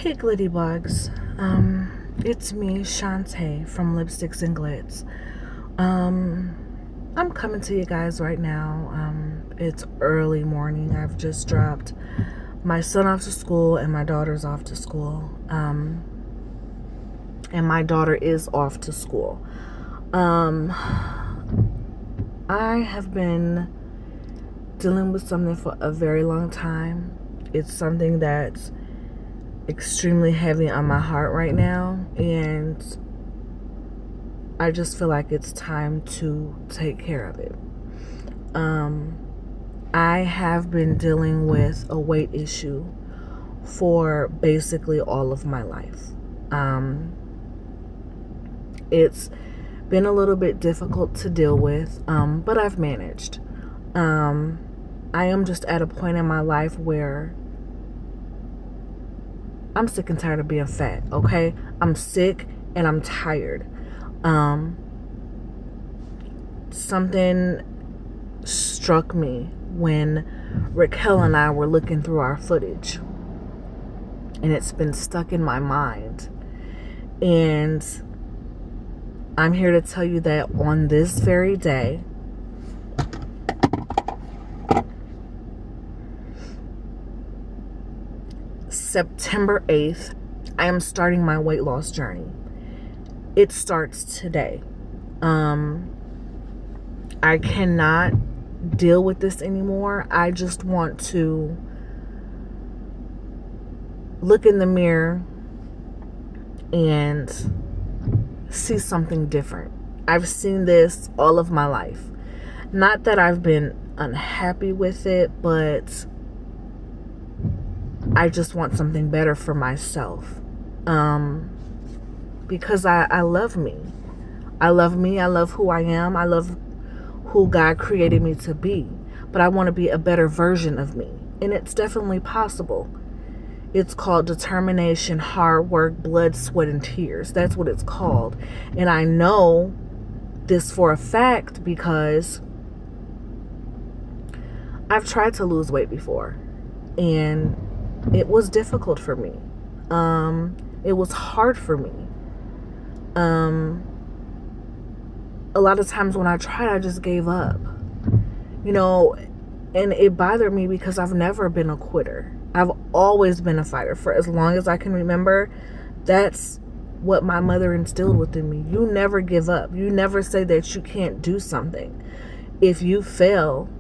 Hey Glitty Bugs, it's me, Shaunte from Lipstickz&Glitz. I'm coming to you guys right now. It's early morning. I've just dropped my son off to school and my daughter's off to school. And my daughter is off to school. I have been dealing with something for a very long time. It's something that's extremely heavy on my heart right now, and I just feel like it's time to take care of it. I have been dealing with a weight issue for basically all of my life. It's been a little bit difficult to deal with, but I've managed. I am just at a point in my life where I'm sick and tired of being fat, okay? I'm sick and I'm tired. Something struck me when Raquel and I were looking through our footage, and it's been stuck in my mind. And I'm here to tell you that on this very day, September 8th, I am starting my weight loss journey. It starts today. I cannot deal with this anymore. I just want to look in the mirror and see something different. I've seen this all of my life. Not that I've been unhappy with it, but I just want something better for myself. Because I love me. I love me. I love who I am. I love who God created me to be. But I want to be a better version of me. And it's definitely possible. It's called determination, hard work, blood, sweat, and tears. That's what it's called. And I know this for a fact because I've tried to lose weight before. And it was difficult for me. It was hard for me. A lot of times when I tried, I just gave up. And it bothered me because I've never been a quitter. I've always been a fighter for as long as I can remember. That's what my mother instilled within me. You never give up. You never say that you can't do something. If you fail,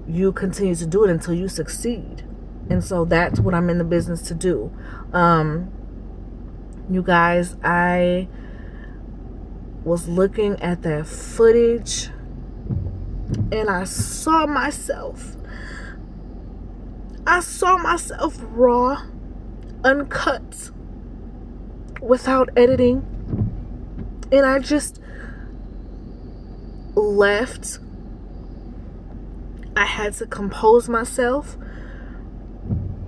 you continue to do it until you succeed. And so that's what I'm in the business to do. You guys, I was looking at that footage and I saw myself raw, uncut, without editing. And I just left. I had to compose myself.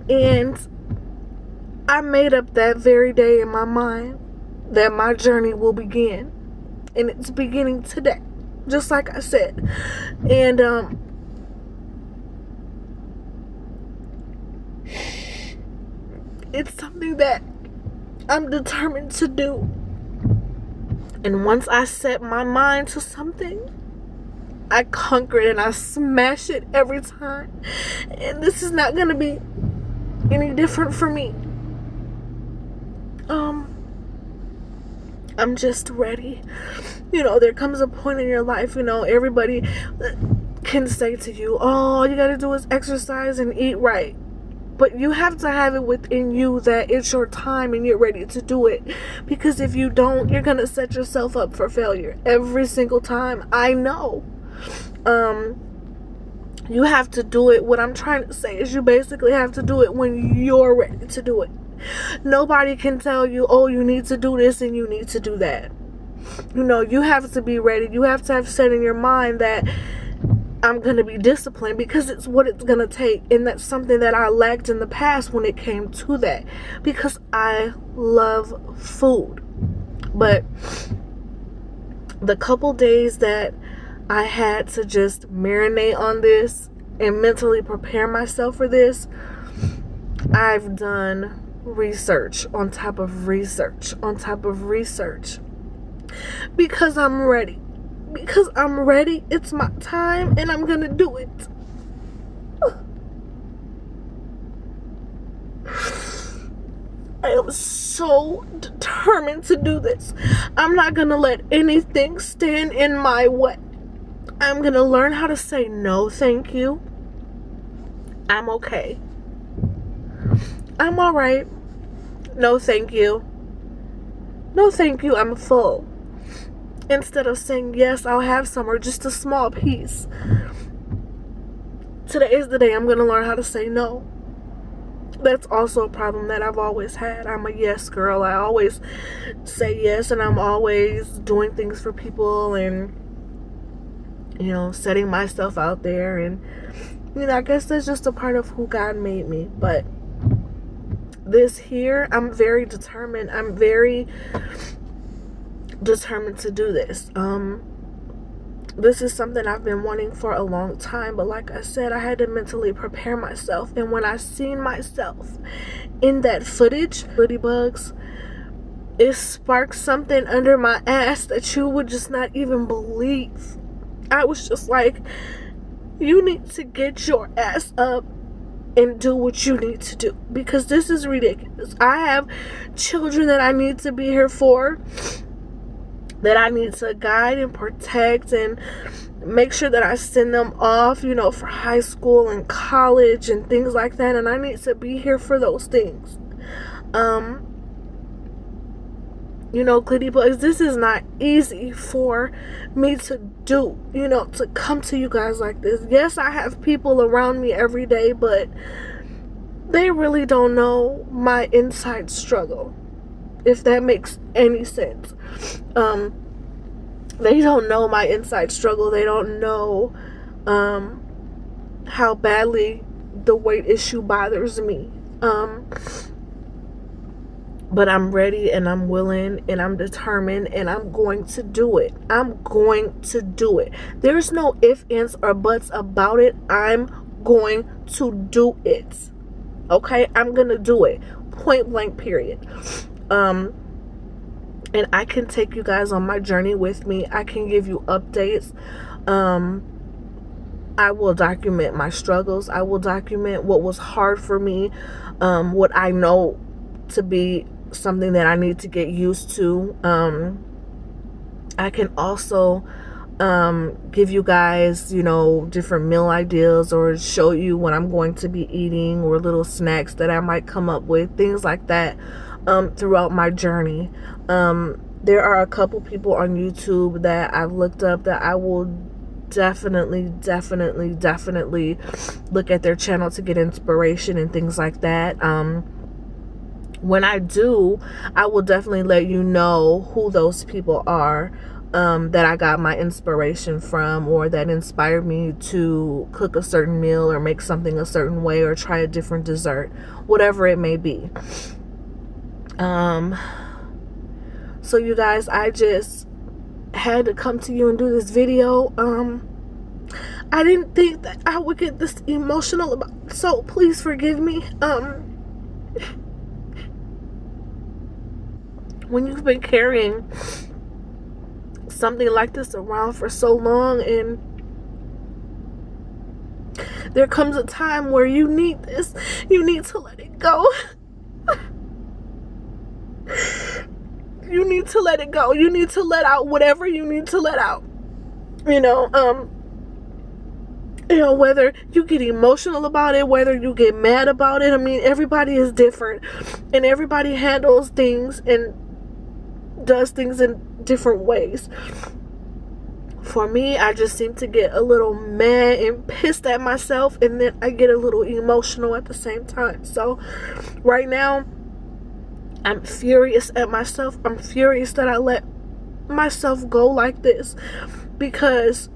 And I made up that very day in my mind that my journey will begin. And it's beginning today, just like I said. And it's something that I'm determined to do. And once I set my mind to something, I conquer it and I smash it every time. And this is not going to be any different for me. I'm just ready. There comes a point in your life, everybody can say to you, oh, all you gotta do is exercise and eat right. But you have to have it within you that it's your time and you're ready to do it. Because if you don't, you're gonna set yourself up for failure every single time. I know. You have to do it. What I'm trying to say is you basically have to do it when you're ready to do it. Nobody can tell you, oh, you need to do this and you need to do that. You have to be ready. You have to have set in your mind that I'm going to be disciplined because it's what it's going to take. And that's something that I lacked in the past when it came to that. Because I love food. But the couple days that I had to just marinate on this and mentally prepare myself for this, I've done research on top of research on top of research, because I'm ready. Because I'm ready. It's my time and I'm gonna do it. I am so determined to do this. I'm not gonna let anything stand in my way. I'm gonna learn how to say no, thank you. I'm okay. I'm alright. No, thank you. No, thank you. I'm full. Instead of saying yes, I'll have some, or just a small piece. Today is the day I'm gonna learn how to say no. That's also a problem that I've always had. I'm a yes girl. I always say yes, and I'm always doing things for people and, you know, setting myself out there. And, you know, I guess that's just a part of who God made me. But this here, I'm very determined. I'm very determined to do this. This is something I've been wanting for a long time, but like I said, I had to mentally prepare myself. And when I seen myself in that footage, Lipstickz, it sparked something under my ass that you would just not even believe. I was just like, you need to get your ass up and do what you need to do, because this is ridiculous. I have children that I need to be here for, that I need to guide and protect and make sure that I send them off, you know, for high school and college and things like that. And I need to be here for those things. You know, Glittybugs, this is not easy for me to do, you know, to come to you guys like this. Yes, I have people around me every day, but they really don't know my inside struggle, if that makes any sense. They don't know my inside struggle. They don't know how badly the weight issue bothers me. But I'm ready and I'm willing and I'm determined and I'm going to do it. I'm going to do it. There's no ifs, ands, or buts about it. I'm going to do it. Okay? I'm going to do it. Point blank, period. And I can take you guys on my journey with me. I can give you updates. I will document my struggles. I will document what was hard for me, what I know to be something that I need to get used to. I can also give you guys, you know, different meal ideas, or show you what I'm going to be eating, or little snacks that I might come up with, things like that. Throughout my journey. There are a couple people on YouTube that I've looked up that I will definitely look at their channel to get inspiration and things like that. When I do, I will definitely let you know who those people are, that I got my inspiration from, or that inspired me to cook a certain meal, or make something a certain way, or try a different dessert, whatever it may be. So you guys, I just had to come to you and do this video. I didn't think that I would get this emotional about it, so please forgive me. When you've been carrying something like this around for so long, and there comes a time where you need this, you need to let it go. You need to let it go. You need to let out whatever you need to let out. You know, whether you get emotional about it, whether you get mad about it. I mean, everybody is different, and everybody handles things and does things in different ways. For me, I just seem to get a little mad and pissed at myself, and then I get a little emotional at the same time. So right now, I'm furious at myself. I'm furious that I let myself go like this, because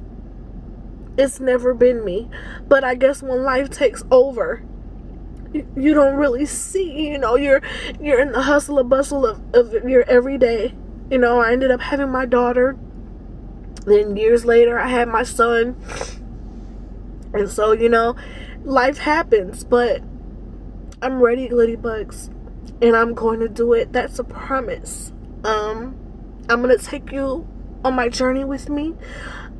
it's never been me. But I guess when life takes over, you don't really see, you know, you're in the hustle and bustle of your everyday. You know, I ended up having my daughter. Then years later, I had my son. And so, you know, life happens. But I'm ready, Glittybugs. and I'm going to do it. That's a promise. I'm going to take you on my journey with me.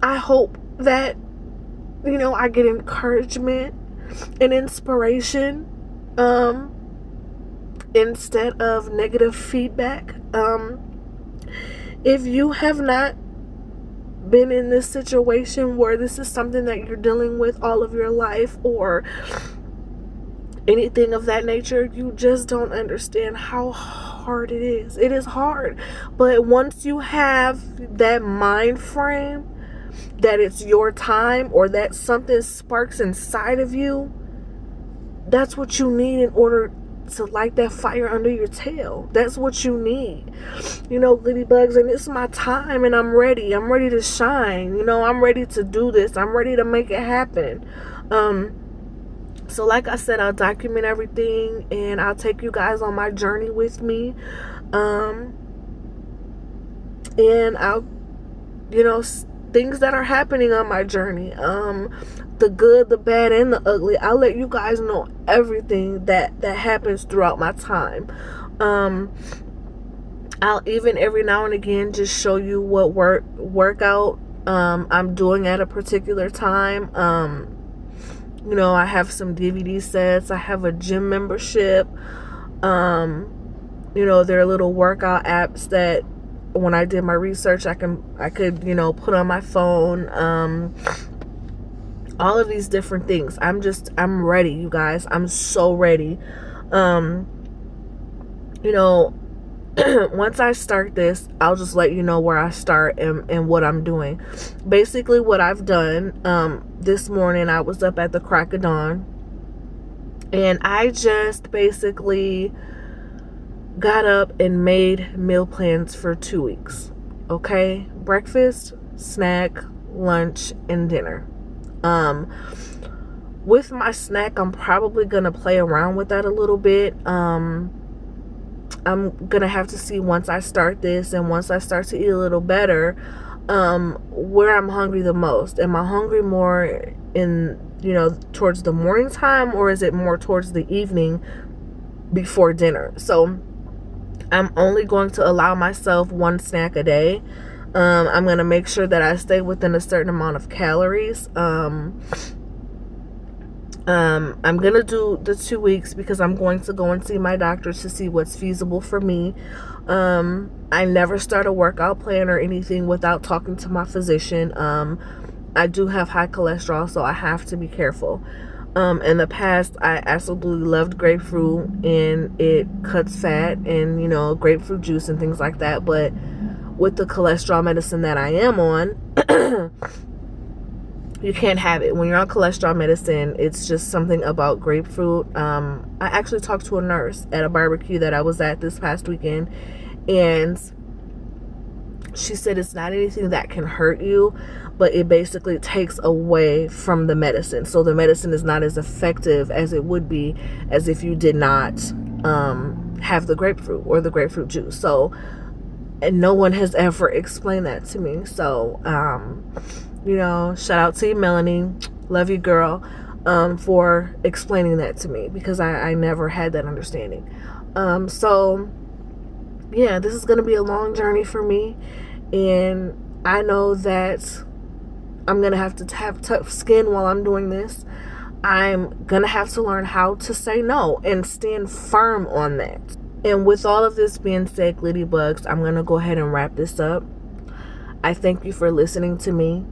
I hope that, you know, I get encouragement and inspiration instead of negative feedback. If you have not been in this situation where this is something that you're dealing with all of your life or anything of that nature, you just don't understand how hard it is. It is hard. But once you have that mind frame that it's your time, or that something sparks inside of you, that's what you need in order to light that fire under your tail. That's what you need, you know, Ladybugs. And it's my time, and I'm ready to shine. You know, I'm ready to do this. I'm ready to make it happen. So like I said, I'll document everything, and I'll take you guys on my journey with me. And I'll, you know, things that are happening on my journey, the good, the bad, and the ugly. I'll let you guys know everything that happens throughout my time. I'll even every now and again just show you what workout I'm doing at a particular time. You know, I have some DVD sets. I have a gym membership. You know, there are little workout apps that when I did my research, I could, you know, put on my phone. All of these different things. I'm ready, you guys. I'm so ready. You know, once I start this, I'll just let you know where I start and what I'm doing. Basically, what I've done, this morning, I was up at the crack of dawn, and I just basically got up and made meal plans for 2 weeks. Okay? Breakfast, snack, lunch, and dinner. With my snack, I'm probably gonna play around with that a little bit. I'm gonna have to see once I start this and once I start to eat a little better, where I'm hungry the most. Am I hungry more in, you know, towards the morning time, or is it more towards the evening before dinner? So I'm only going to allow myself one snack a day. I'm going to make sure that I stay within a certain amount of calories. I'm going to do the 2 weeks because I'm going to go and see my doctor to see what's feasible for me. I never start a workout plan or anything without talking to my physician. I do have high cholesterol, so I have to be careful. In the past, I absolutely loved grapefruit, and it cuts fat, and, you know, grapefruit juice and things like that. But with the cholesterol medicine that I am on, you can't have it. When you're on cholesterol medicine, it's just something about grapefruit. I actually talked to a nurse at a barbecue that I was at this past weekend, and she said it's not anything that can hurt you, but it basically takes away from the medicine. So the medicine is not as effective as it would be as if you did not have the grapefruit or the grapefruit juice. So, and no one has ever explained that to me. So, you know, shout out to you, Melanie. Love you, girl, for explaining that to me, because I never had that understanding. So, yeah, this is going to be a long journey for me. And I know that I'm going to have tough skin while I'm doing this. I'm going to have to learn how to say no and stand firm on that. And with all of this being said, Ladybugs, I'm going to go ahead and wrap this up. I thank you for listening to me.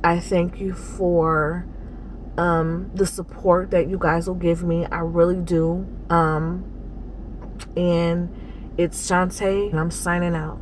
I thank you for the support that you guys will give me. I really do. And it's Shaunte, and I'm signing out.